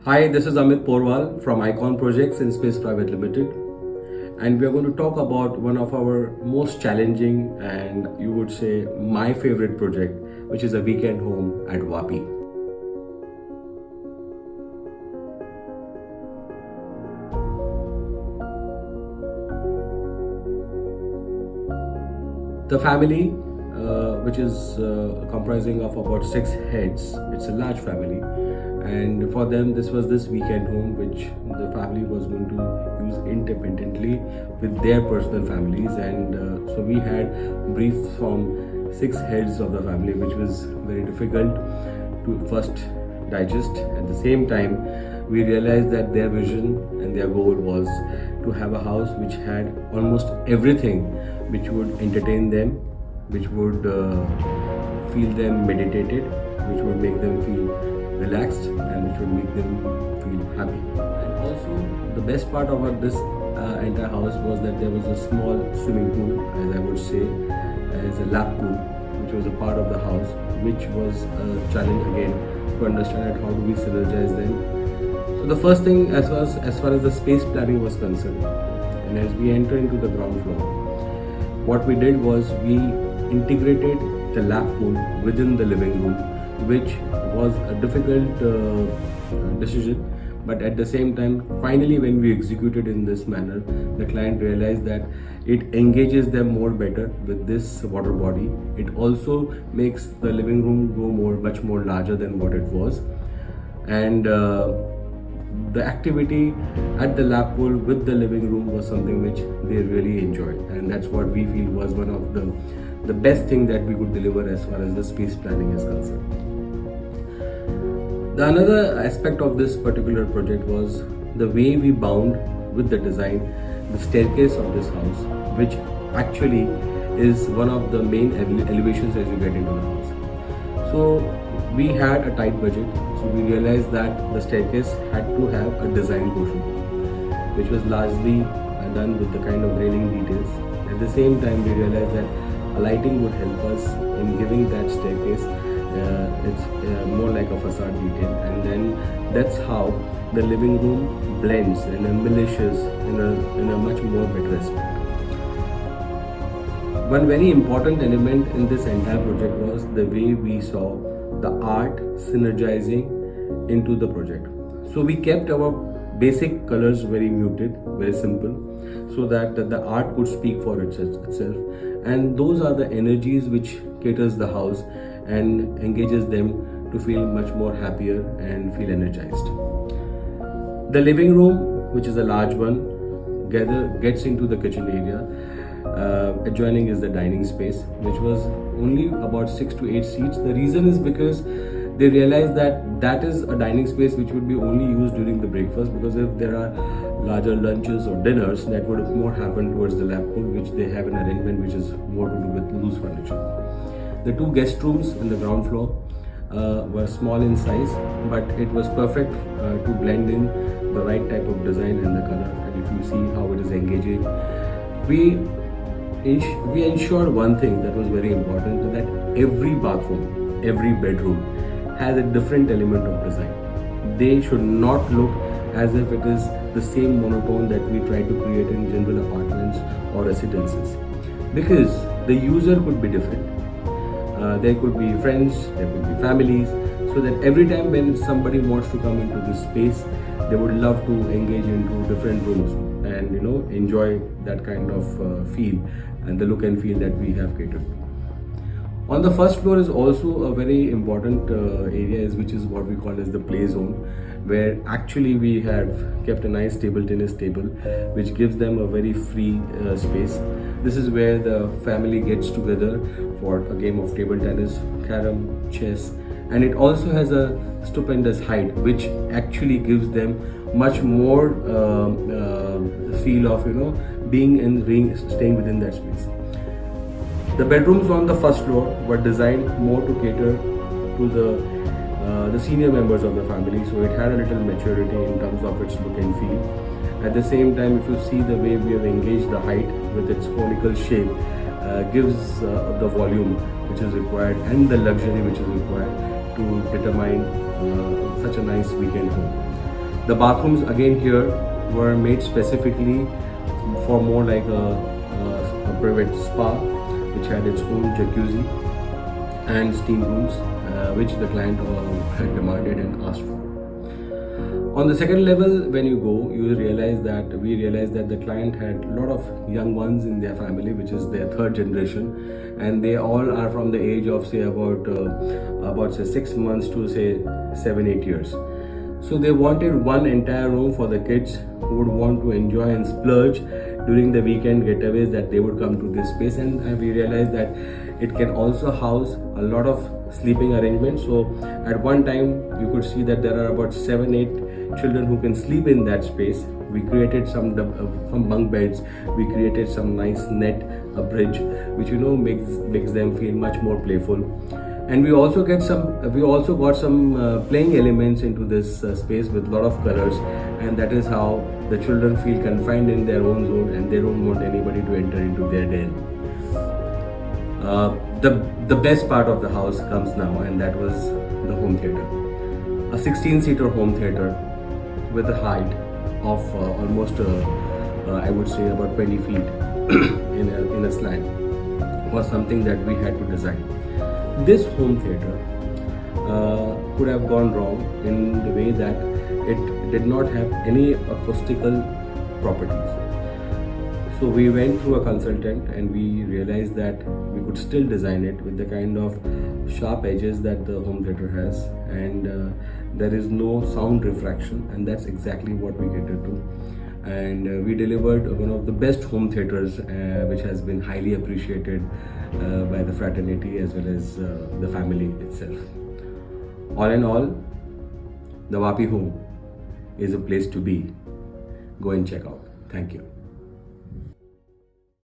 Hi, this is Amit Porwal from Icon Projects in Space Private Limited, and we are going to talk about one of our most challenging and you would say my favorite project, which is a weekend home at Vapi. The family, which is comprising of about 6 heads, it's a large family, and for them, this weekend home, which the family was going to use independently with their personal families. And so we had briefs from 6 heads of the family, which was very difficult to first digest. At the same time, we realized that their vision and their goal was to have a house which had almost everything which would entertain them, which would feel them meditated, which would make them feel relaxed, and which would make them feel happy. And also, the best part about this entire house was that there was a small swimming pool, as I would say, as a lap pool, which was a part of the house, which was a challenge again to understand how do we synergize them. So the first thing, as far as the space planning was concerned, and as we enter into the ground floor, what we did was we integrated the lap pool within the living room, which was a difficult decision. But at the same time, finally, when we executed in this manner, the client realized that it engages them more better with this water body. It also makes the living room go much more larger than what it was. And the activity at the lap pool with the living room was something which they really enjoyed, and that's what we feel was one of the best thing that we could deliver as far as the space planning is concerned. The another aspect of this particular project was the way we bound with the design the staircase of this house, which actually is one of the main elevations as you get into the house. So we had a tight budget, so we realized that the staircase had to have a design portion, which was largely done with the kind of railing details. At the same time, we realized that a lighting would help us in giving that staircase it's more like a facade detail, and then that's how the living room blends and embellishes in a much more better aspect. One very important element in this entire project was the way we saw the art synergizing into the project. So we kept our basic colors very muted, very simple, so that the art could speak for itself. And those are the energies which caters the house and engages them to feel much more happier and feel energized. The living room, which is a large one, gets into the kitchen area. Adjoining is the dining space, which was only about 6 to 8 seats. The reason is because they realized that is a dining space which would be only used during the breakfast, because if there are larger lunches or dinners, that would more happen towards the lap pool, which they have an arrangement which is more to do with loose furniture. The 2 guest rooms in the ground floor were small in size, but it was perfect to blend in the right type of design and the color. And if you see how it is engaging, we ensured one thing that was very important, that every bathroom, every bedroom has a different element of design. They should not look as if it is the same monotone that we try to create in general apartments or residences, because the user could be different. There could be friends, there could be families, so that every time when somebody wants to come into this space, they would love to engage into different rooms and enjoy that kind of feel and the look and feel that we have catered. On the first floor is also a very important area, which is what we call as the play zone, where actually we have kept a nice tennis table, which gives them a very free space. This is where the family gets together for a game of table tennis, carom, chess, and it also has a stupendous height, which actually gives them much more feel of staying within that space. The bedrooms on the first floor were designed more to cater to the senior members of the family, so it had a little maturity in terms of its look and feel. At the same time, if you see the way we have engaged the height with its conical shape, gives the volume which is required and the luxury which is required to determine such a nice weekend home. The bathrooms again here were made specifically for more like a private spa, which had its own jacuzzi and steam rooms, which the client had demanded and asked for. On the second level, when you go, we realize that the client had a lot of young ones in their family, which is their third generation, and they all are from the age of say about say 6 months to say 7-8 years. So they wanted one entire room for the kids who would want to enjoy and splurge during the weekend getaways, that they would come to this space. And we realized that it can also house a lot of sleeping arrangements. So at one time you could see that there are about 7-8 children who can sleep in that space. We created some bunk beds, we created some nice net, a bridge, which makes them feel much more playful. And we also got some playing elements into this space with a lot of colors, and that is how the children feel confined in their own zone and they don't want anybody to enter into their den. The best part of the house comes now, and that was the home theater. A 16-seater home theater with a height of almost I would say about 20 feet in a slant was something that we had to design. This home theater could have gone wrong in the way that it did not have any acoustical properties. So we went through a consultant and we realized that we could still design it with the kind of sharp edges that the home theater has, and there is no sound refraction, and that's exactly what we catered to. And we delivered one of the best home theaters, which has been highly appreciated by the fraternity as well as the family itself. All in all, the Vapi home is a place to be. Go and check out. Thank you.